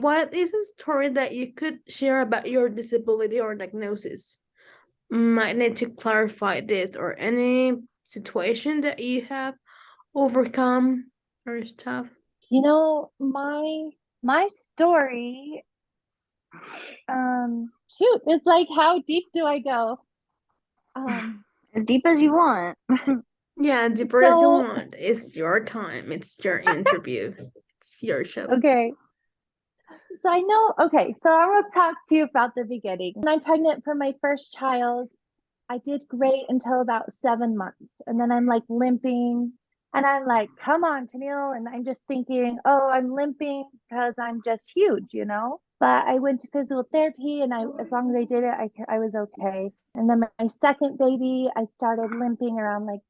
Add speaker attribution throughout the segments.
Speaker 1: What is a story that you could share about your disability or diagnosis? Might need to clarify this or any situation that you have overcome or stuff.
Speaker 2: You know, my story, shoot, it's like how deep do I go? Um,
Speaker 3: As deep as you want.
Speaker 1: Yeah, deeper as you
Speaker 2: so
Speaker 1: want. It's your time. It's your interview. It's your show.
Speaker 2: okay. So I know, okay, so I will talk to you about the beginning. When I'm pregnant for my first child, I did great until about 7 months. And then I'm like limping. And I'm like, come on, Tennille. And I'm just thinking, oh, I'm limping because I'm just huge, you know? But I went to physical therapy and as long as I did it, I was okay. And then my second baby, I started limping around like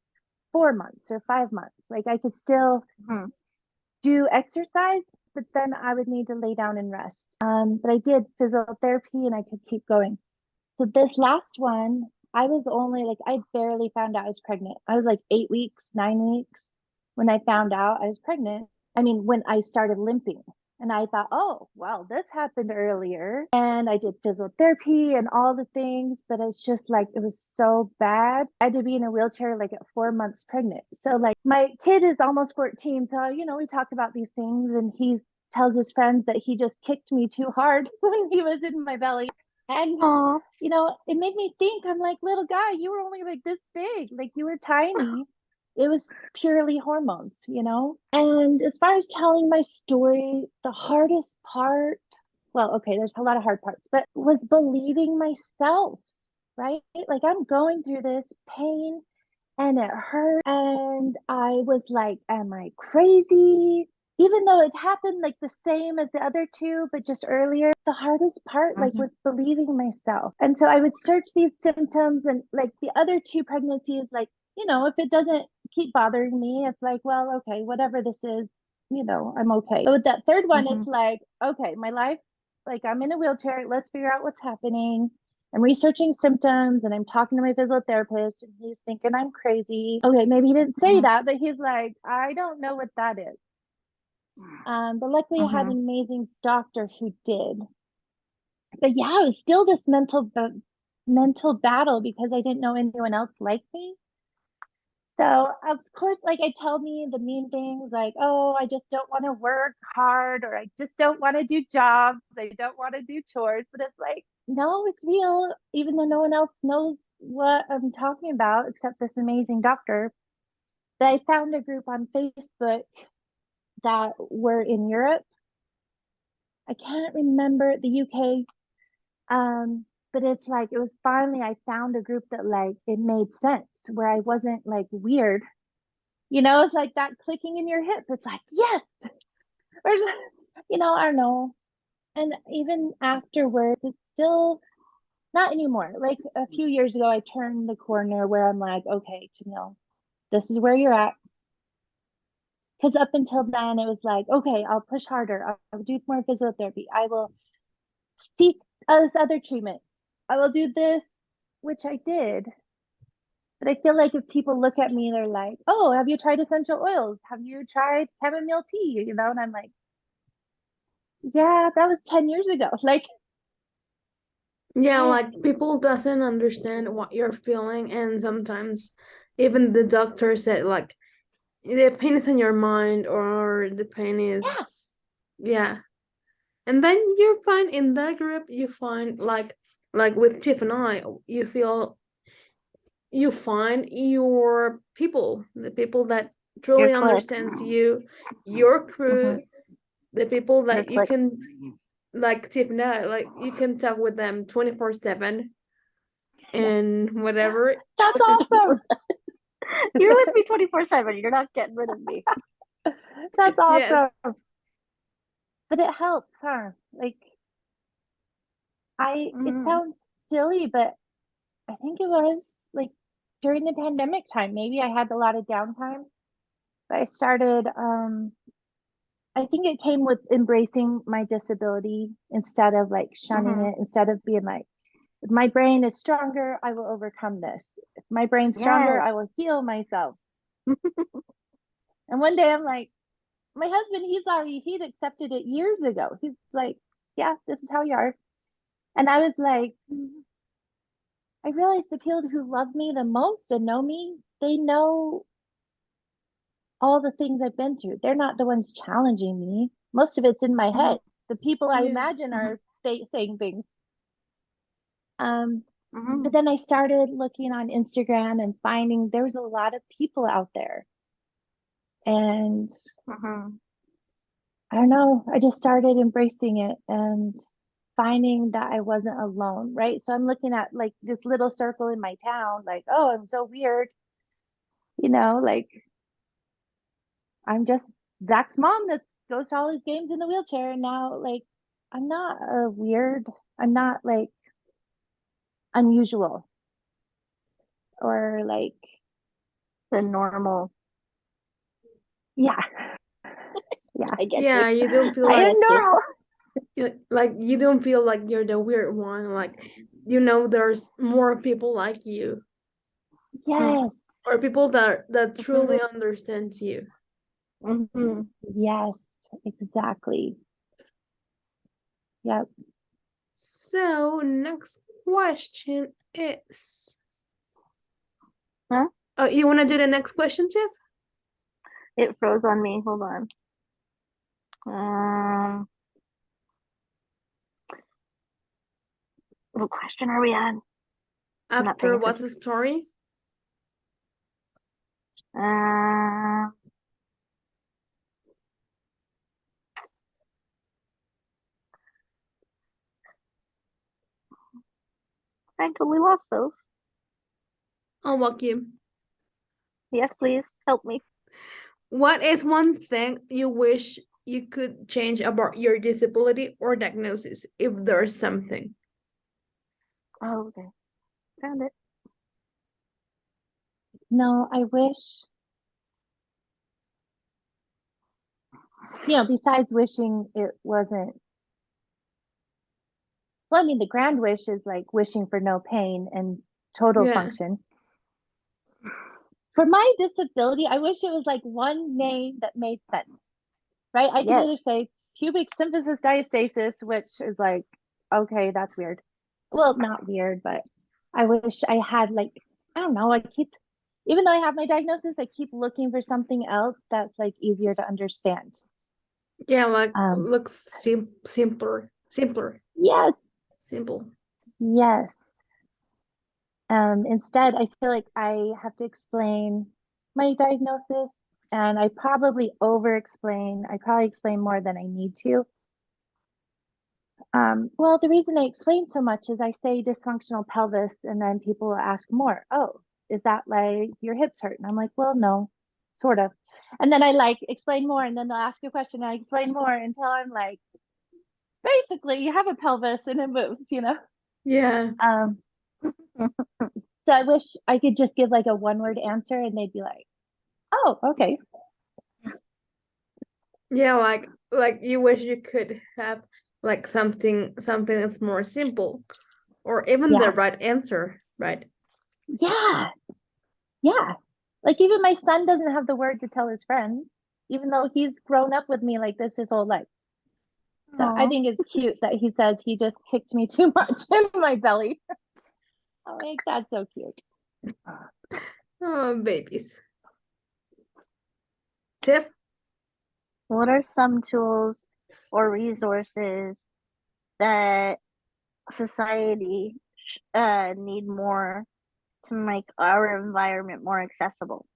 Speaker 2: 4 months or 5 months. Like I could still
Speaker 3: Mhm.
Speaker 2: do exercise, but then I would need to lay down and rest. But I did physical therapy and I could keep going. So this last one, I was only like, I barely found out I was pregnant. I was like 8 weeks, 9 weeks when I found out I was pregnant. I mean, when I started limping. And I thought, oh, well, this happened earlier. And I did physical therapy and all the things, but it's just like, it was so bad. I had to be in a wheelchair like at 4 months pregnant. So, like, my kid is almost 14. So, we talk about these things, and he tells his friends that he just kicked me too hard when he was in my belly. And
Speaker 3: Aw.
Speaker 2: it made me think, I'm like, little guy, you were only like this big, like you were tiny. It was purely hormones. And as far as telling my story, the hardest part, well, okay, there's a lot of hard parts, but was believing myself, right? Like I'm going through this pain and it hurt. And I was like, am I crazy? Even though it happened like the same as the other two, but just earlier, the hardest part like
Speaker 3: Mhm.
Speaker 2: was believing myself. And so I would search these symptoms and like the other two pregnancies, like, if it doesn't keep bothering me, it's like, well, okay, whatever this is, I'm okay. But with that third one, it's
Speaker 3: Mhm.
Speaker 2: like, okay, my life, like I'm in a wheelchair. Let's figure out what's happening. I'm researching symptoms and I'm talking to my physical therapist and he's thinking I'm crazy. Okay, maybe he didn't say
Speaker 3: Mhm.
Speaker 2: that, but he's like, I don't know what that is. But luckily I had
Speaker 3: Mhm.
Speaker 2: an amazing doctor who did. But yeah, it was still this mental battle because I didn't know anyone else like me. So of course, like I tell me the mean things like, oh, I just don't want to work hard, or I just don't want to do jobs. I don't want to do chores. But it's like, no, it's real, even though no one else knows what I'm talking about except this amazing doctor. But I found a group on Facebook that were in Europe. I can't remember the UK. But it's like it was finally I found a group that like it made sense where I wasn't like weird. It's like that clicking in your hip. It's like, yes. Or, I don't know. And even afterwards, it's still not anymore. Like a few years ago, I turned the corner where I'm like, okay, Tennille, this is where you're at. Because up until then, it was like, okay, I'll push harder. I'll do more physical therapy. I will seek this other treatment. I will do this, which I did. But I feel like if people look at me, they're like, oh, have you tried essential oils? Have you tried chamomile tea? And I'm like, yeah, that was 10 years ago. Like,
Speaker 1: Yeah,
Speaker 2: I,
Speaker 1: like people doesn't understand what you're feeling, and sometimes even the doctor said like the pain is in your mind or the pain
Speaker 2: yeah,
Speaker 1: is yeah. And then you find in that group you find like with Tiff and I, you find your people, the people that
Speaker 3: Your
Speaker 1: truly
Speaker 3: click.
Speaker 1: understands you, your
Speaker 3: Mhm.
Speaker 1: crew, the people
Speaker 3: Your
Speaker 1: that you
Speaker 3: click.
Speaker 1: can like Tiff and I, like you can talk with them 24/7
Speaker 2: yeah,
Speaker 1: and whatever.
Speaker 2: that's awesome.
Speaker 3: You're with me 24/7. You're not getting rid of me.
Speaker 2: That's
Speaker 1: Yes.
Speaker 2: awesome. But it helps, huh? Like, it
Speaker 3: Mhm.
Speaker 2: sounds silly, but I think it was like during the pandemic time. Maybe I had a lot of downtime. But I started, I think it came with embracing my disability instead of like shunning
Speaker 3: Mhm.
Speaker 2: it, instead of being like, if my brain is stronger, I will overcome this. If my brain's stronger, I
Speaker 3: Yes.
Speaker 2: will heal myself. And one day I'm like, my husband, he'd accepted it years ago. He's like, yeah, this is how you are. And I was like, I realized the people who love me the most and know me, they know all the things I've been through. They're not the ones challenging me. Most of it's in my
Speaker 3: Mhm.
Speaker 2: head. The people I
Speaker 1: Yeah.
Speaker 2: imagine are saying things. But
Speaker 3: Mhm.
Speaker 2: then I started looking on Instagram and finding there was a lot of people out there. And
Speaker 3: Mhm.
Speaker 2: I don't know, I just started embracing it and finding that I wasn't alone, right? So I'm looking at like this little circle in my town, like, oh, I'm so weird, like I'm just Zach's mom that goes to all his games in the wheelchair. And now, like, I'm not weird. I'm not like unusual or like,
Speaker 3: The normal.
Speaker 2: yeah, yeah.
Speaker 3: I get
Speaker 1: Yeah,
Speaker 3: you.
Speaker 1: you don't feel
Speaker 2: I
Speaker 3: I
Speaker 1: like
Speaker 2: am
Speaker 3: get you.
Speaker 2: normal.
Speaker 1: like you don't feel like you're the weird one. Like there's more people like you
Speaker 2: Yes,
Speaker 1: or people that
Speaker 3: Mhm.
Speaker 1: truly understand you.
Speaker 3: Mhm.
Speaker 2: yes, exactly. Yep.
Speaker 1: So next question is,
Speaker 3: Huh?
Speaker 1: oh, you want to do the next question, Jeff?
Speaker 3: It froze on me. Hold on. Um, what question are we on? I'm not
Speaker 1: After
Speaker 3: paying
Speaker 1: what's
Speaker 3: attention.
Speaker 1: the story?
Speaker 3: Um, I totally lost those.
Speaker 1: I'll walk you.
Speaker 3: Yes, please help me.
Speaker 1: What is one thing you wish you could change about your disability or diagnosis, if there's something?
Speaker 3: Oh, okay. Found it.
Speaker 2: No, I wish, besides wishing it wasn't, well, I mean, the grand wish is like wishing for no pain and total
Speaker 1: Yeah.
Speaker 2: function. For my disability, I wish it was like one name that made sense, right? I can either
Speaker 3: Yes.
Speaker 2: say pubic symphysis diastasis, which is like, okay, that's weird. Well, not weird, but I wish I had like, I don't know, even though I have my diagnosis, I keep looking for something else that's like easier to understand.
Speaker 1: Yeah, like
Speaker 2: Um,
Speaker 1: looks simpler,
Speaker 2: yes,
Speaker 1: simple.
Speaker 2: yes. Instead, I feel like I have to explain my diagnosis and I probably over explain. I probably explain more than I need to. Well, the reason I explain so much is I say dysfunctional pelvis, and then people ask more. Oh, is that like your hips hurt? And I'm like, well, no, sort of. And then I like explain more, and then they'll ask a question, and I explain more until I'm like, basically, you have a pelvis and it moves.
Speaker 1: Yeah.
Speaker 2: Um, so I wish I could just give like a one-word answer, and they'd be like, oh, okay.
Speaker 1: Yeah, like you wish you could have like something that's more simple or even the
Speaker 2: Yeah,
Speaker 1: right answer, right?
Speaker 2: yeah, yeah. Like even my son doesn't have the word to tell his friends, even though he's grown up with me like this his whole life. So I
Speaker 3: Aw.
Speaker 2: think it's cute that he says he just kicked me too much in my belly. I'm like, that's so cute.
Speaker 1: Oh, babies. Tiff?
Speaker 3: What are some tools or resources that society need more to make our environment more accessible?